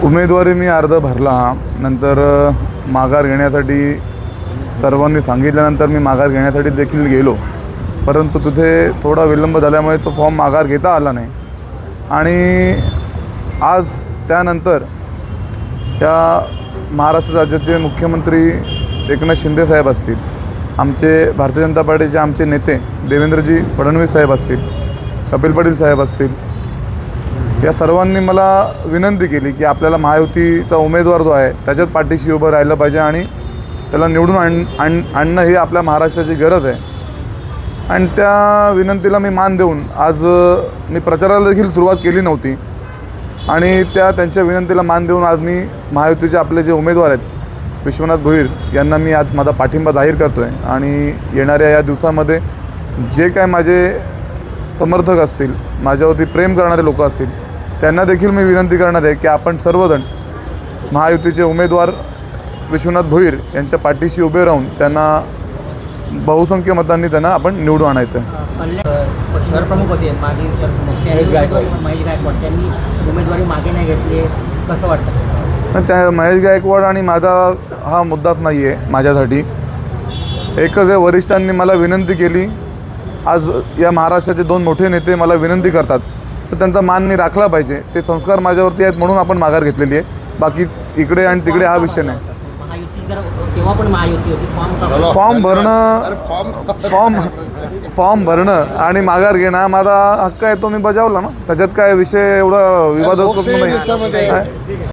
उमेदवारी मी अर्ज भरला, नंतर माघार घेण्यासाठी सर्वांनी सांगितल्यानंतर मी माघार घेण्यासाठी देखील गेलो, परंतु तिथे थोडा विलंब झाल्यामुळे तो फॉर्म माघार घेता आला नाही. आणि आज त्यानंतर त्या महाराष्ट्र राज्याचे मुख्यमंत्री एकनाथ शिंदे साहेब असतील, आमचे भारतीय जनता पार्टीचे आमचे नेते देवेंद्रजी फडणवीस साहेब असतील, कपिल पाटील साहेब असतील, या सर्वांनी मला विनंती केली की आपल्याला महायुतीचा उमेदवार जो आहे त्याच्याच पाठीशी उभं राहिलं पाहिजे आणि त्याला निवडून आणणं ही आपल्या महाराष्ट्राची गरज आहे. आणि त्या विनंतीला मी मान देऊन आज मी प्रचाराला देखील सुरुवात केली नव्हती आणि त्यांच्या विनंतीला मान देऊन आज मी महायुतीचे आपले जे उमेदवार आहेत विश्वनाथ भोईर यांना मी आज माझा पाठिंबा जाहीर करतो आहे. आणि येणाऱ्या या दिवसामध्ये जे काय माझे समर्थक असतील, माझ्यावरती प्रेम करणारे लोक असतील, त्यांना देखील मी विनंती करणार आहे की आपण सर्वजण महायुतीचे उमेदवार विश्वनाथ भोईर यांच्या पाठीशी उभे राहून त्यांना बहुसंख्य मतांनी त्यांना आपण निवडून आणायचं आहे. शहर प्रमुख होते मागे महेश गायकवाड त्यांनी उमेदवारी मागे नाही घेतली, कसं वाटतं? त्या महेश गायकवाड आणि माझा हा मुद्दाच नाही आहे माझ्यासाठी. एकच आहे, वरिष्ठांनी मला विनंती केली. आज या महाराष्ट्राचे दोन मोठे नेते मला विनंती करतात तर त्यांचा मान मी राखला पाहिजे. ते संस्कार माझ्यावरती आहेत म्हणून आपण माघार घेतलेली आहे. बाकी इकडे आणि तिकडे हा विषय नाही. तेव्हा पण महायुती होती, फॉर्म भरणं आणि माघार घेणं माझा हक्क आहे, तो मी बजावला ना. त्याच्यात काय विषय एवढा विवादास्पद नाही.